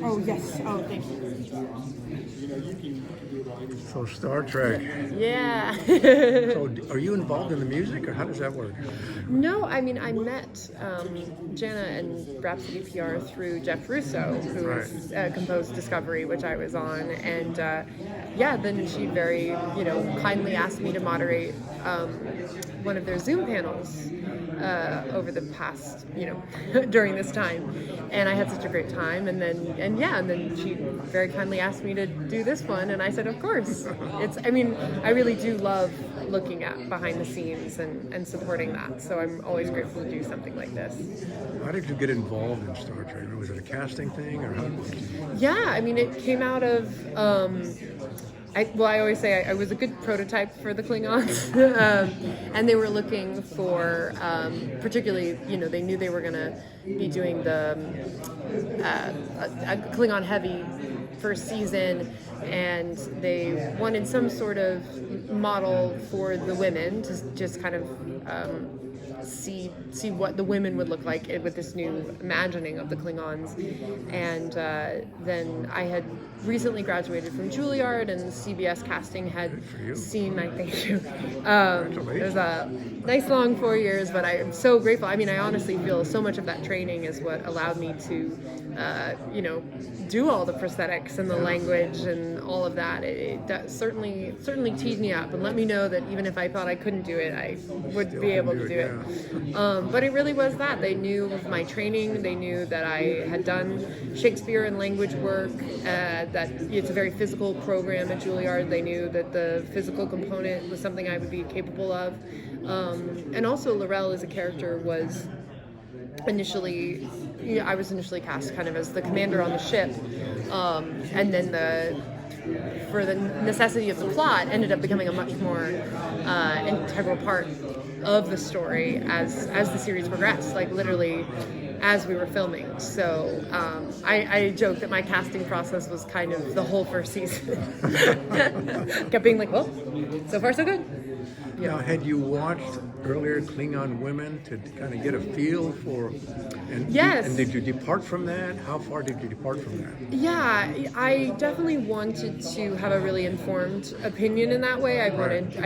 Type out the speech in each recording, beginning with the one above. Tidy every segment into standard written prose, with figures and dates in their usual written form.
Oh, yes. Oh, thank you. So Star Trek. Yeah. So are you involved in the music, or how does that work? No, I mean, I met Jana and Rhapsody PR through Jeff Russo, who Right. is composed Discovery, which I was on. And yeah, then she very, kindly asked me to moderate one of their Zoom panels over the past, during this time. And I had such a great time. And then she very kindly asked me to do this one. And I said, of course. I really do love looking at behind the scenes and supporting that. So I'm always grateful to do something like this. How did you get involved in Star Trek? Was it a casting thing, or how? Yeah, I mean, it came out of. I always say I was a good prototype for the Klingons, and they were looking for, particularly, they knew they were going to be doing the a Klingon heavy first season, and they wanted some sort of model for the women to just kind of see what the women would look like with this new imagining of the Klingons. And then I had recently graduated from Juilliard, and CBS casting had seen my thank you. It was a nice long 4 years, but I am so grateful. I mean, I honestly feel so much of that training is what allowed me to do all the prosthetics and the language and all of that. That certainly teed me up and let me know that even if I thought I couldn't do it, I would be able to do it. But it really was that. They knew of my training. They knew that I had done Shakespeare and language work, that it's a very physical program at Juilliard. They knew that the physical component was something I would be capable of. And also L'Rell as a character was initially, I was initially cast kind of as the commander on the ship, and then for the necessity of the plot, ended up becoming a much more integral part of the story as the series progressed, like literally as we were filming. So I joke that my casting process was kind of the whole first season. Kept being like, well, so far so good. Yeah. Now, had you watched earlier Klingon Women to kind of get a feel for, Yes. And did you depart from that? How far did you depart from that? Yeah, I definitely wanted to have a really informed opinion in that way. I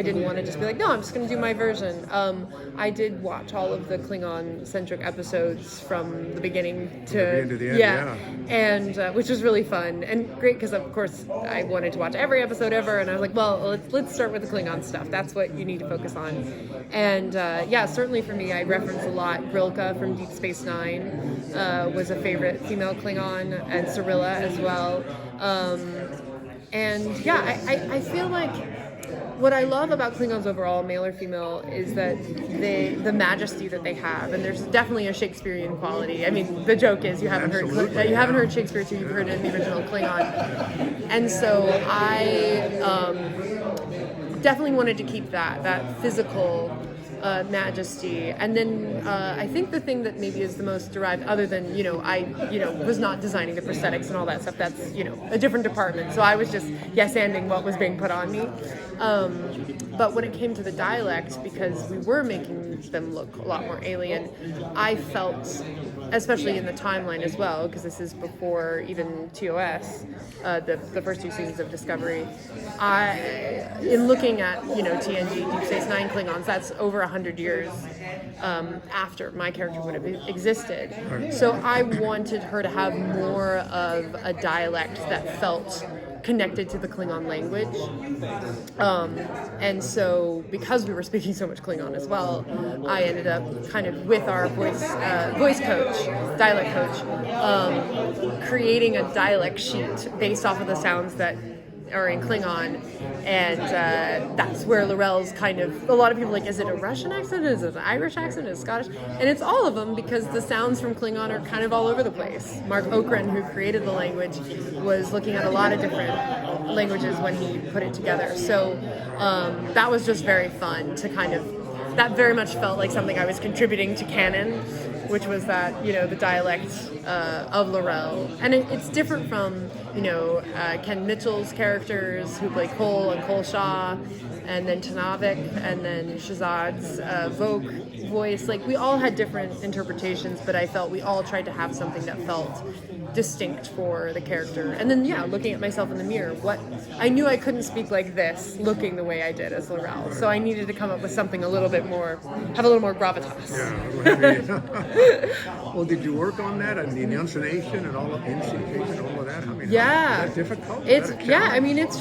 didn't want to just be like, no, I'm just going to do my version. I did watch all of the Klingon-centric episodes from the beginning to the end. Yeah. And which was really fun and great because, of course, I wanted to watch every episode ever, and I was like, well, let's start with the Klingon stuff. That's what you need to focus on. And certainly for me, I reference a lot Brilka from Deep Space Nine. Was a favorite female Klingon, and Cirilla as well. I feel like what I love about Klingons overall, male or female, is that the majesty that they have, and there's definitely a Shakespearean quality. I mean, the joke is you haven't heard Shakespeare till you've heard it in the original Klingon, and so I definitely wanted to keep that physical majesty. And then I think the thing that maybe is the most derived, other than I was not designing the prosthetics and all that stuff, that's a different department, so I was just yes-anding what was being put on me, but when it came to the dialect, because we were making them look a lot more alien, I felt, especially in the timeline as well, because this is before even TOS, the first two seasons of Discovery, in looking at TNG, Deep Space Nine Klingons, that's over 100 years after my character would have existed. So I wanted her to have more of a dialect that felt connected to the Klingon language. And so because we were speaking so much Klingon as well, I ended up kind of with our voice coach, dialect coach, creating a dialect sheet based off of the sounds that are in Klingon, and that's where L'Rell's kind of, a lot of people are like, is it a Russian accent, is it an Irish accent, is it Scottish? And it's all of them, because the sounds from Klingon are kind of all over the place. Mark Okren, who created the language, was looking at a lot of different languages when he put it together. So that was just very fun to kind of, that very much felt like something I was contributing to canon. which was that, the dialect of L'Rell. And it's different from, Ken Mitchell's characters who play Cole and Cole Shaw, and then Tanavik, and then Shahzad's Vogue voice. Like, we all had different interpretations, but I felt we all tried to have something that felt distinct for the character. And then, looking at myself in the mirror, I knew I couldn't speak like this, looking the way I did as L'Rell. So I needed to come up with something a little bit more, have a little more gravitas. Yeah. Well, did you work on that and the enunciation and all of enunciation, all of that? I mean, is that difficult? It's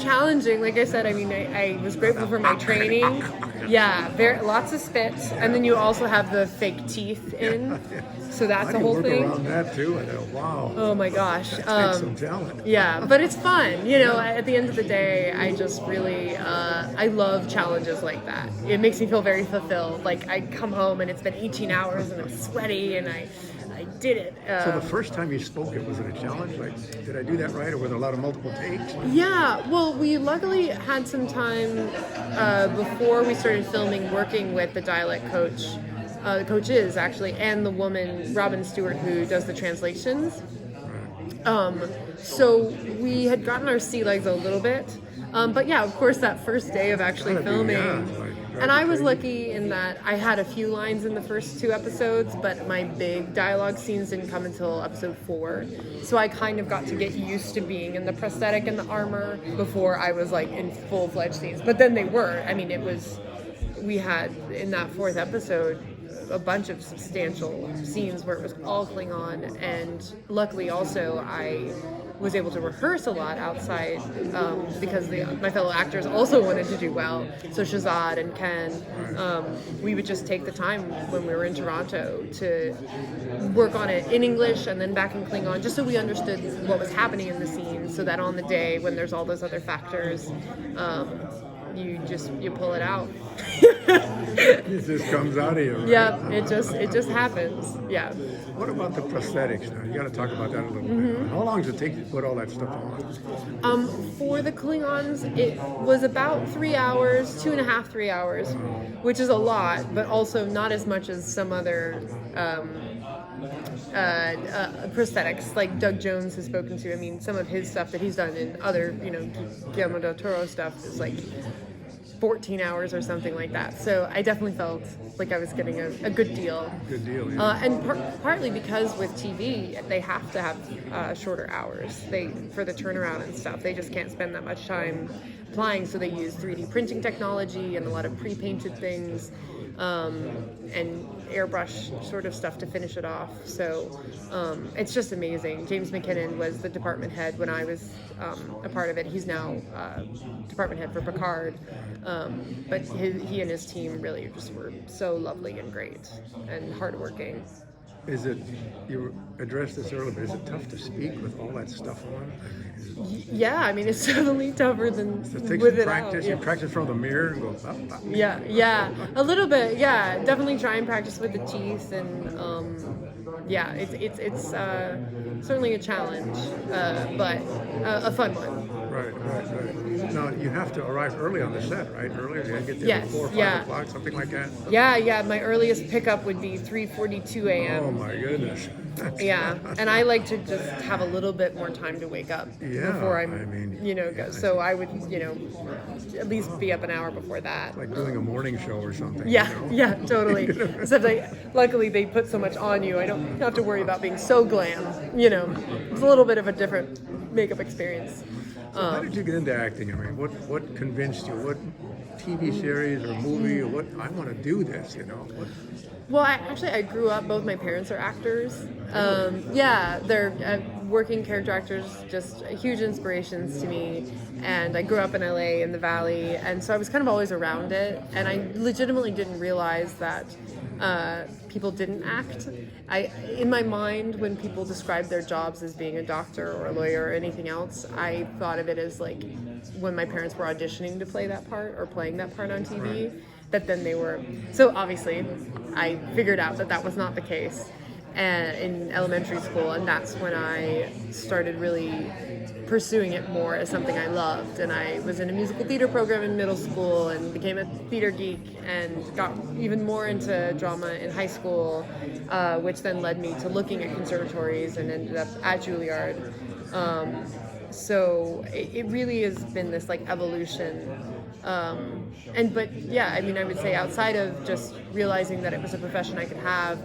challenging. Like I said, I was grateful for my training. Yeah, lots of spit, and then you also have the fake teeth in. So that's a whole thing. Around that too. Wow. Oh my gosh. That takes some talent. Yeah, but it's fun. At the end of the day, I just really, I love challenges like that. It makes me feel very fulfilled. Like, I come home and it's been 18 hours and I'm sweaty and I did it. So the first time you spoke, was it a challenge? Like, did I do that right, or were there a lot of multiple takes? Yeah, well, we luckily had some time before we started filming working with the dialect coach. The coaches, actually, and the woman, Robin Stewart, who does the translations. So we had gotten our sea legs a little bit. But yeah, of course, that first day of actually filming. And I was lucky in that I had a few lines in the first 2 episodes, but my big dialogue scenes didn't come until episode 4. So I kind of got to get used to being in the prosthetic and the armor before I was like in full-fledged scenes. But then they were. We had in that 4th episode a bunch of substantial scenes where it was all Klingon, and luckily also I was able to rehearse a lot outside because my fellow actors also wanted to do well. So Shahzad and Ken, we would just take the time when we were in Toronto to work on it in English and then back in Klingon, just so we understood what was happening in the scene, so that on the day when there's all those other factors, you pull it out. It just comes out of you, right? Yeah, it just happens. Yeah. What about the prosthetics now? You got to talk about that a little bit. How long does it take to put all that stuff on? For the Klingons, it was about 3 hours, 2.5, 3 hours, which is a lot, but also not as much as some other prosthetics, like Doug Jones has spoken to. Some of his stuff that he's done in other, Guillermo del Toro stuff is like 14 hours or something like that. So I definitely felt like I was getting a good deal. Good deal, yeah. And partly because with TV, they have to have shorter hours. For the turnaround and stuff, they just can't spend that much time applying. So they use 3D printing technology and a lot of pre-painted things. And airbrush sort of stuff to finish it off. So it's just amazing. James McKinnon was the department head when I was a part of it. He's now department head for Picard. But he and his team really just were so lovely and great and hardworking. You addressed this earlier, but is it tough to speak with all that stuff on? It's definitely tougher than with it practice. You practice from the mirror and go, Yeah, a little bit. Yeah, definitely try and practice with the teeth, and it's certainly a challenge, but a fun one. Right. Now, you have to arrive early on the set, right? Earlier, you get there at 4 or 5 o'clock, something like that? Yeah. My earliest pickup would be 3:42 a.m. Oh, my goodness. Yeah, and I like to just have a little bit more time to wake up before go. So I would, at least be up an hour before that. Like doing a morning show or something. Yeah, totally. Except luckily they put so much on you, I don't have to worry about being so glam. It's a little bit of a different makeup experience. So how did you get into acting? What convinced you? What TV series or movie or what? I want to do this. Well, I grew up. Both my parents are actors. They're working character actors, just huge inspirations to me. And I grew up in LA in the Valley, and so I was kind of always around it. And I legitimately didn't realize that people didn't act. In my mind, when people describe their jobs as being a doctor or a lawyer or anything else, I thought of it as like when my parents were auditioning to play that part or playing that part on TV. That then they were. So obviously, I figured out that was not the case. in elementary school, and that's when I started really pursuing it more as something I loved. And I was in a musical theater program in middle school and became a theater geek and got even more into drama in high school, which then led me to looking at conservatories and ended up at Juilliard. So it really has been this like evolution. But yeah, I mean, I would say outside of just realizing that it was a profession I could have,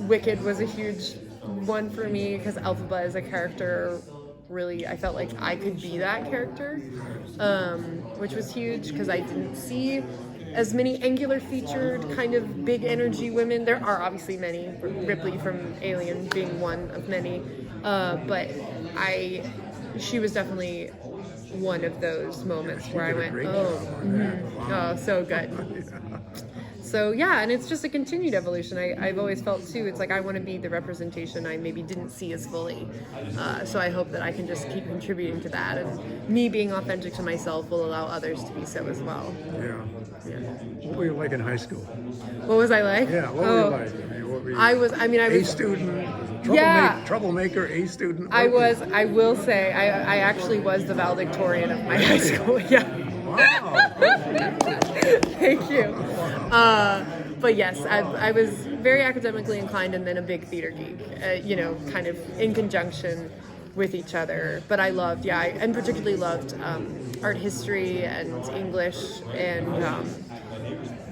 Wicked was a huge one for me because Elphaba as a character, really, I felt like I could be that character, which was huge because I didn't see as many angular featured kind of big energy women. There are obviously many, Ripley from Alien being one of many, but she was definitely one of those moments where I went, oh, so good. So yeah, and it's just a continued evolution. I've always felt too, it's like I want to be the representation I maybe didn't see as fully. So I hope that I can just keep contributing to that, and me being authentic to myself will allow others to be so as well. Yeah. What were you like in high school? What was I like? Yeah, what were you like? I mean, what were you? I was A student, troublemaker, A student. I will say, I actually was the valedictorian of my high school. Yeah. Wow. Thank you. But yes, I was very academically inclined and then a big theater geek, kind of in conjunction with each other. But I loved, and particularly loved art history and English, and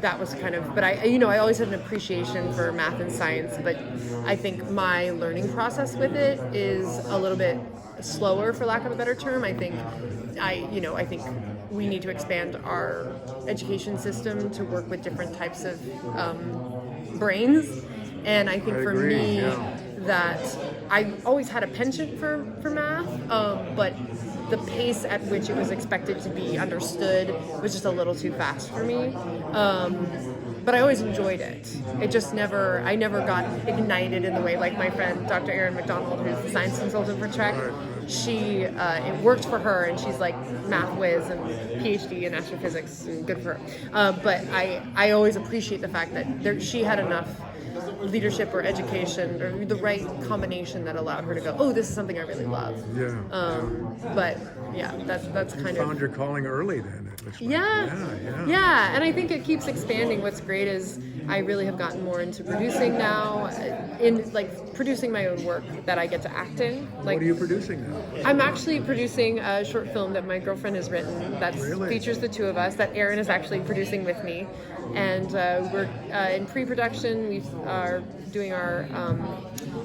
that was kind of, but I always had an appreciation for math and science, but I think my learning process with it is a little bit slower, for lack of a better term. I think we need to expand our education system to work with different types of brains, and I think that I always had a penchant for math, but the pace at which it was expected to be understood was just a little too fast for me. But I always enjoyed it. I never got ignited in the way like my friend Dr. Erin McDonald, who's the science consultant for Trek. It worked for her, and she's like math whiz and PhD in astrophysics, and good for her. But I always appreciate the fact that she had enough leadership or education or the right combination that allowed her to go, oh, this is something I really love. But yeah, that's kind of. You found your calling early then. Yeah, and I think it keeps expanding. What's great is I really have gotten more into producing now, in like producing my own work that I get to act in. Like, what are you producing now? I'm actually producing a short film that my girlfriend has written that features the two of us, that Erin is actually producing with me. And we're in pre-production. We are doing our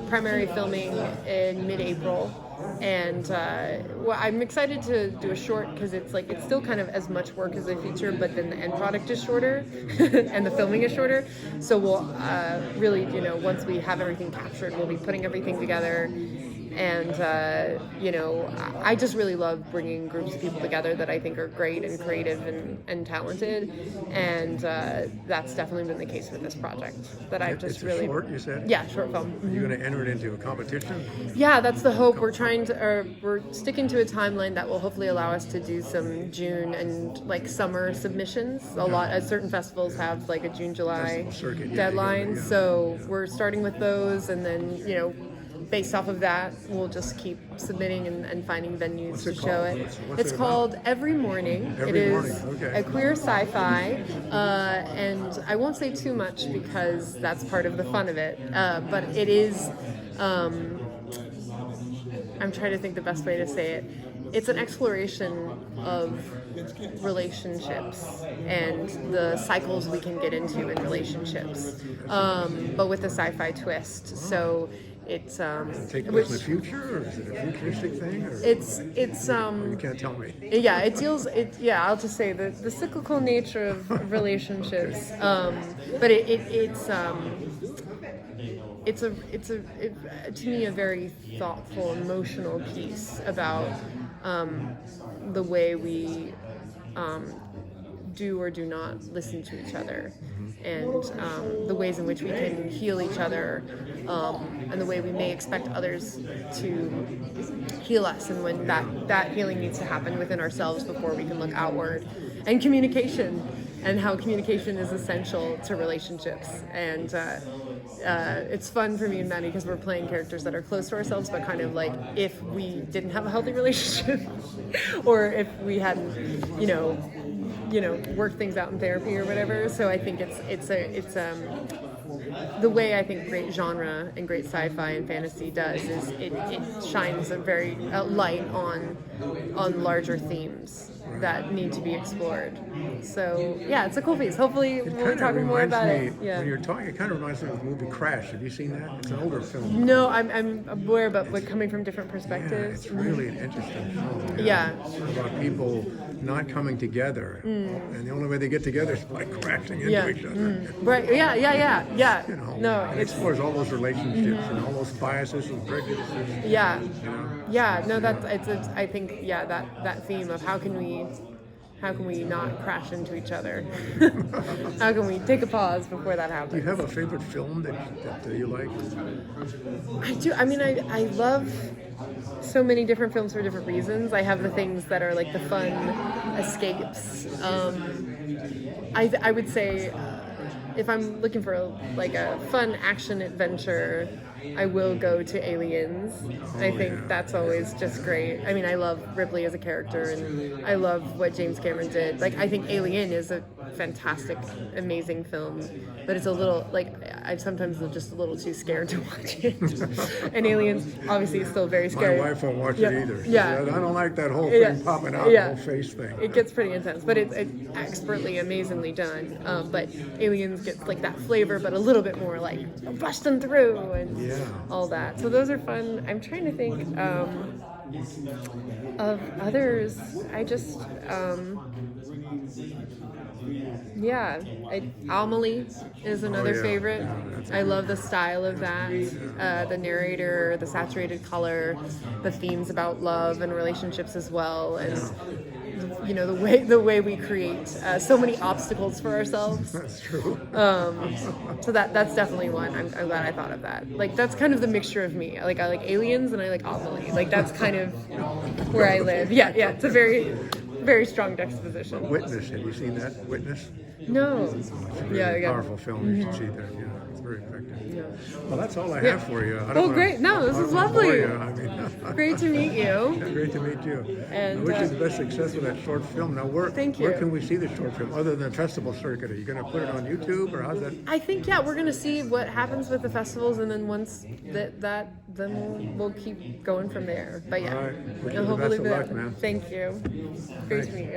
primary filming in mid-April. And I'm excited to do a short because it's still kind of as much work as a feature, but then the end product is shorter and the filming is shorter. So we'll really, once we have everything captured, we'll be putting everything together. And, I just really love bringing groups of people together that I think are great and creative and talented. And that's definitely been the case with this project. That I've just really... Short, you said? Yeah, short film. Are you going to enter it into a competition? Yeah, that's the hope. We're sticking to a timeline that will hopefully allow us to do some June and summer submissions. Certain festivals have a June, July deadline. Yeah. So we're starting with those, and then, based off of that, we'll just keep submitting and finding venues to show it. It's called Every Morning. It is a queer sci-fi, and I won't say too much because that's part of the fun of it. But it is, I'm trying to think the best way to say it. It's an exploration of relationships and the cycles we can get into in relationships, but with a sci-fi twist. So it's take place in the future, or is it a futuristic thing? Or? It's you can't tell me. Yeah, it deals. I'll just say the cyclical nature of relationships. But to me a very thoughtful, emotional piece about the way we do or do not listen to each other, and the ways in which we can heal each other, and the way we may expect others to heal us, and when that healing needs to happen within ourselves before we can look outward, and communication, and how communication is essential to relationships. And it's fun for me and Maddie because we're playing characters that are close to ourselves, but kind of like if we didn't have a healthy relationship, or if we hadn't, worked things out in therapy or whatever. So I think it's the way I think great genre and great sci-fi and fantasy does is it shines a very light on larger themes that need to be explored. So yeah, it's a cool piece. Hopefully we'll be talking more about it. Yeah. When you're talking, it kind of reminds me of the movie Crash. Have you seen that? It's an older film. No, I'm aware, but like coming from different perspectives. Yeah, it's really an interesting film. Yeah. It's about people not coming together, and the only way they get together is by crashing into each other. Right. Yeah. No, it explores all those relationships and all those biases and prejudices. Yeah. Yeah. No, Yeah. that's I think that theme of how can we not crash into each other? How can we take a pause before that happens? Do you have a favorite film that you like? I do. I mean, I love so many different films for different reasons. I have the things that are like the fun escapes. I would say if I'm looking for a fun action adventure, I will go to Aliens. I think that's always just great. I mean, I love Ripley as a character, and I love what James Cameron did. Like, I think Alien is a fantastic, amazing film, but it's a little, I sometimes am just a little too scared to watch it. And Aliens, obviously, is still very scary. My wife won't watch it either. Yeah. I don't like that whole thing popping out, the whole face thing. It gets pretty intense, but it's expertly, amazingly done. But Aliens gets like that flavor, but a little bit more like busting through and all that. So those are fun. I'm trying to think of others. I just Amelie is another favorite. I love the style of that. The narrator, the saturated color, the themes about love and relationships as well, and the way we create so many obstacles for ourselves. That's true. So that's definitely one. I'm glad I thought of that. Like, that's kind of the mixture of me. Like, I like Aliens and I like Amelie. Like, that's kind of where I live. Yeah. It's a very, very strong juxtaposition. Witness. Have you seen that? Witness? No. It's a really powerful film. You should see that. Yeah, it's very effective. Yeah. Well, that's all I have for you. Great. No, this is lovely. Great to meet you. Yeah, great to meet you. And I wish you the best success with that short film. Now, thank you. Where can we see the short film other than the festival circuit? Are you going to put it on YouTube, or how's that? I think we're going to see what happens with the festivals, and then once then we'll keep going from there. But All right. Wish you the hopefully best of luck, man. Thank you. Great to meet you.